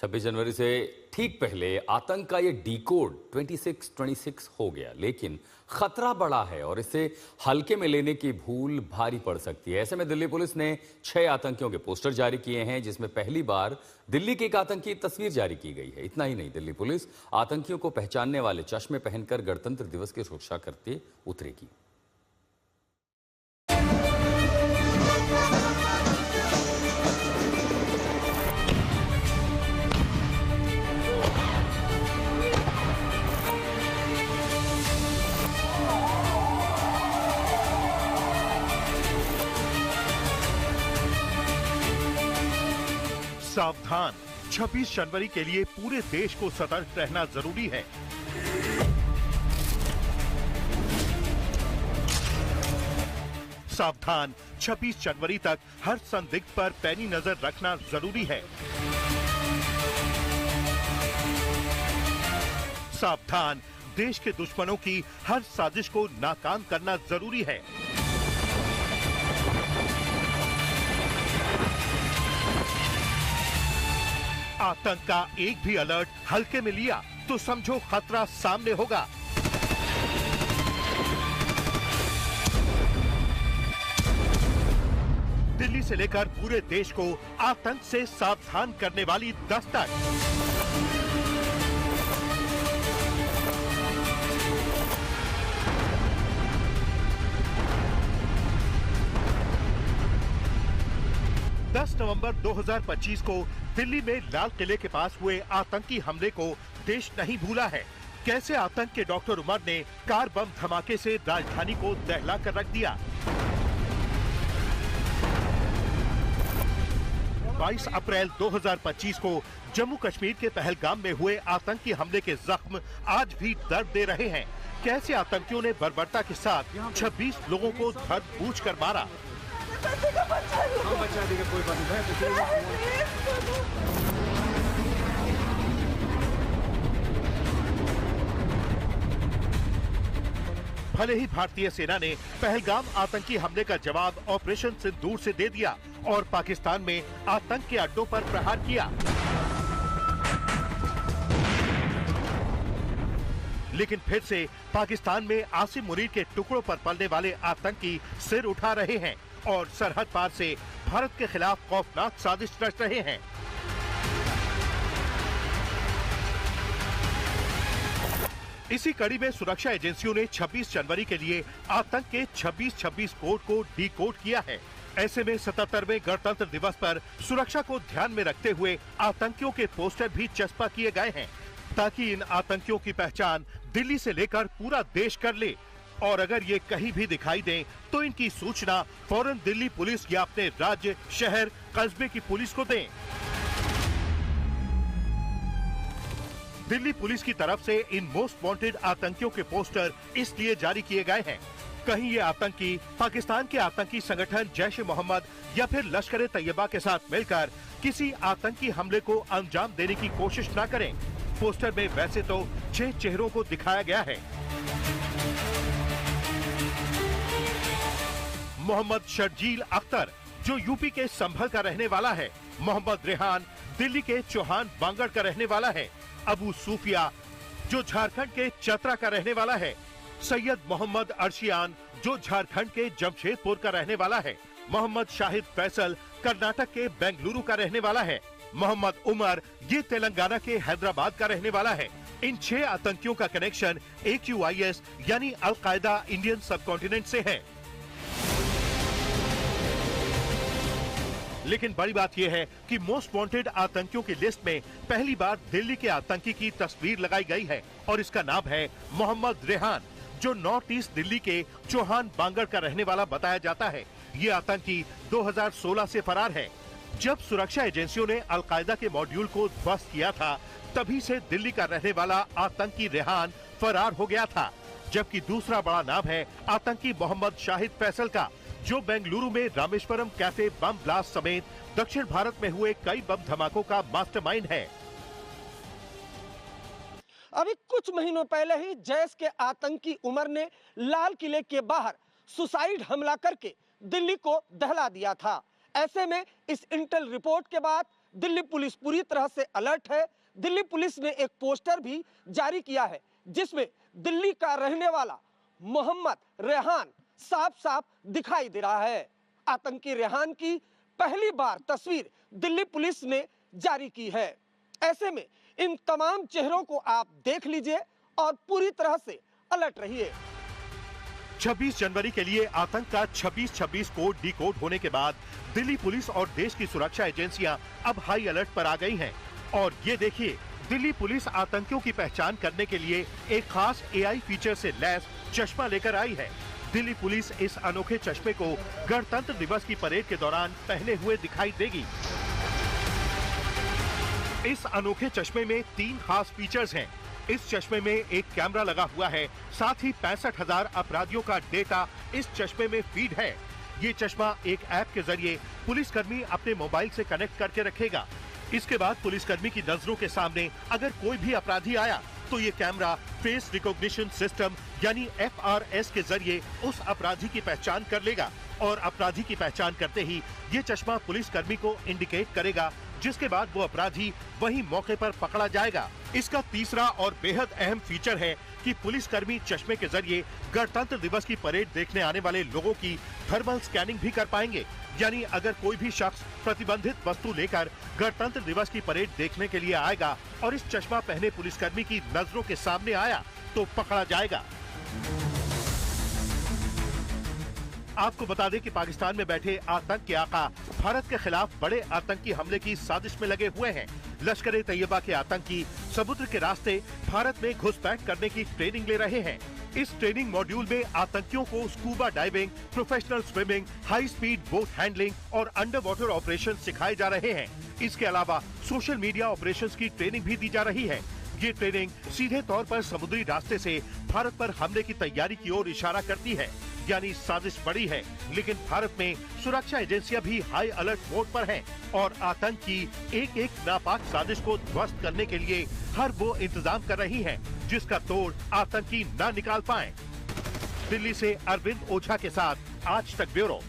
26 जनवरी से ठीक पहले आतंक का ये डीकोड 2626 हो गया, लेकिन खतरा बड़ा है और इसे हल्के में लेने की भूल भारी पड़ सकती है। ऐसे में दिल्ली पुलिस ने 6 आतंकियों के पोस्टर जारी किए हैं, जिसमें पहली बार दिल्ली की एक आतंकी तस्वीर जारी की गई है। इतना ही नहीं, दिल्ली पुलिस आतंकियों को पहचानने वाले चश्मे पहनकर गणतंत्र दिवस की सुरक्षा करते उतरेगी। सावधान, 26 जनवरी के लिए पूरे देश को सतर्क रहना जरूरी है। सावधान, 26 जनवरी तक हर संदिग्ध पर पैनी नजर रखना जरूरी है। सावधान, देश के दुश्मनों की हर साजिश को नाकाम करना जरूरी है। आतंक का एक भी अलर्ट हल्के में लिया तो समझो खतरा सामने होगा। दिल्ली से लेकर पूरे देश को आतंक से सावधान करने वाली दस्तक। 10 नवंबर 2025 को दिल्ली में लाल किले के पास हुए आतंकी हमले को देश नहीं भूला है। कैसे आतंक के डॉक्टर उमर ने कार बम धमाके से राजधानी को दहला कर रख दिया। 22 अप्रैल 2025 को जम्मू कश्मीर के पहलगाम में हुए आतंकी हमले के जख्म आज भी दर्द दे रहे हैं। कैसे आतंकियों ने बर्बरता के साथ 26 लोगों को धर बूझ कर मारा। हम बचा देंगे, कोई बात नहीं। भले ही भारतीय सेना ने पहलगाम आतंकी हमले का जवाब ऑपरेशन सिंदूर से दे दिया और पाकिस्तान में आतंक के अड्डों पर प्रहार किया, लेकिन फिर से पाकिस्तान में आसिम मुनीर के टुकड़ों पर पलने वाले आतंकी सिर उठा रहे हैं और सरहद पार से भारत के खिलाफ खौफनाक साजिश रच रहे हैं। इसी कड़ी में सुरक्षा एजेंसियों ने 26 जनवरी के लिए आतंक के 2626 कोड को डी कोड किया है। ऐसे में 77वें गणतंत्र दिवस पर सुरक्षा को ध्यान में रखते हुए आतंकियों के पोस्टर भी चस्पा किए गए हैं, ताकि इन आतंकियों की पहचान दिल्ली से लेकर पूरा देश कर ले और अगर ये कहीं भी दिखाई दें तो इनकी सूचना फौरन दिल्ली पुलिस या अपने राज्य, शहर, कस्बे की पुलिस को दें। दिल्ली पुलिस की तरफ से इन मोस्ट वांटेड आतंकियों के पोस्टर इसलिए जारी किए गए हैं, कहीं ये आतंकी पाकिस्तान के आतंकी संगठन जैश-ए-मोहम्मद या फिर लश्कर-ए-तैयबा के साथ मिलकर किसी आतंकी हमले को अंजाम देने की कोशिश न करें। पोस्टर में वैसे तो 6 चेहरों को दिखाया गया है। मोहम्मद शर्जील अख्तर, जो यूपी के संभल का रहने वाला है। मोहम्मद रेहान, दिल्ली के चौहान बांगड़ का रहने वाला है। अबू सूफिया, जो झारखंड के चतरा का रहने वाला है। सैयद मोहम्मद अर्शियान, जो झारखंड के जमशेदपुर का रहने वाला है। मोहम्मद शाहिद फैसल, कर्नाटक के बेंगलुरु का रहने वाला है। मोहम्मद उमर, ये तेलंगाना के हैदराबाद का रहने वाला है। इन 6 आतंकियों का कनेक्शन AQIS यानी अल-कायदा इंडियन सबकॉन्टिनेंट से है। लेकिन बड़ी बात यह है कि मोस्ट वांटेड आतंकियों की लिस्ट में पहली बार दिल्ली के आतंकी की तस्वीर लगाई गई है और इसका नाम है मोहम्मद रेहान, जो नॉर्थ ईस्ट दिल्ली के चौहान बांगड़ का रहने वाला बताया जाता है। ये आतंकी 2016 से फरार है। जब सुरक्षा एजेंसियों ने अल-कायदा के मॉड्यूल को ध्वस्त किया था, तभी से दिल्ली का रहने वाला आतंकी रेहान फरार हो गया था। जबकि दूसरा बड़ा नाम है आतंकी मोहम्मद शाहिद फैसल का, जो बेंगलुरु में रामेश्वरम कैफे बम ब्लास्ट समेत दक्षिण भारत में हुए कई बम धमाकों का मास्टरमाइंड है। अभी कुछ महीनों पहले ही जैश के आतंकी उमर ने लाल किले के बाहर सुसाइड हमला करके दिल्ली को दहला दिया था। ऐसे में इस इंटेल रिपोर्ट के बाद दिल्ली पुलिस पूरी तरह से अलर्ट है। दिल्ली पुलिस ने एक पोस्टर भी जारी किया है जिसमें दिल्ली का रहने वाला मोहम्मद रेहान साफ साफ दिखाई दे रहा है। आतंकी रेहान की पहली बार तस्वीर दिल्ली पुलिस ने जारी की है। ऐसे में इन तमाम चेहरों को आप देख लीजिए और पूरी तरह से अलर्ट रहिए। 26 जनवरी के लिए आतंक का 26-26 कोड डिकोड होने के बाद दिल्ली पुलिस और देश की सुरक्षा एजेंसियां अब हाई अलर्ट पर आ गई हैं। और ये देखिए, दिल्ली पुलिस आतंकियों की पहचान करने के लिए एक खास AI फीचर से लैस चश्मा लेकर आई है। दिल्ली पुलिस इस अनोखे चश्मे को गणतंत्र दिवस की परेड के दौरान पहने हुए दिखाई देगी। इस अनोखे चश्मे में 3 खास फीचर्स हैं। इस चश्मे में एक कैमरा लगा हुआ है, साथ ही 65,000 अपराधियों का डेटा इस चश्मे में फीड है। ये चश्मा एक ऐप के जरिए पुलिसकर्मी अपने मोबाइल से कनेक्ट करके रखेगा। इसके बाद पुलिसकर्मी की नजरों के सामने अगर कोई भी अपराधी आया तो ये कैमरा फेस रिकॉग्निशन सिस्टम यानी FRS के जरिए उस अपराधी की पहचान कर लेगा और अपराधी की पहचान करते ही ये चश्मा पुलिसकर्मी को इंडिकेट करेगा, जिसके बाद वो अपराधी वहीं मौके पर पकड़ा जाएगा। इसका तीसरा और बेहद अहम फीचर है कि पुलिसकर्मी चश्मे के जरिए गणतंत्र दिवस की परेड देखने आने वाले लोगों की थर्मल स्कैनिंग भी कर पाएंगे। यानी अगर कोई भी शख्स प्रतिबंधित वस्तु लेकर गणतंत्र दिवस की परेड देखने के लिए आएगा और इस चश्मा पहने पुलिसकर्मी की नजरों के सामने आया तो पकड़ा जाएगा। आपको बता दें कि पाकिस्तान में बैठे आतंक के आका भारत के खिलाफ बड़े आतंकी हमले की साजिश में लगे हुए हैं। लश्कर-ए-तैयबा के आतंकी समुद्र के रास्ते भारत में घुसपैठ करने की ट्रेनिंग ले रहे हैं। इस ट्रेनिंग मॉड्यूल में आतंकियों को scuba diving, professional swimming, high speed boat handling और अंडर वाटर ऑपरेशन सिखाए जा रहे हैं। इसके अलावा सोशल मीडिया ऑपरेशंस की ट्रेनिंग भी दी जा रही है। ये ट्रेनिंग सीधे तौर पर समुद्री रास्ते से भारत पर हमले की तैयारी की ओर इशारा करती है। यानी साजिश बड़ी है, लेकिन भारत में सुरक्षा एजेंसियां भी हाई अलर्ट मोड पर हैं और आतंक की एक एक नापाक साजिश को ध्वस्त करने के लिए हर वो इंतजाम कर रही हैं जिसका तोड़ आतंकी न निकाल पाएं। दिल्ली से अरविंद ओझा के साथ आज तक ब्यूरो।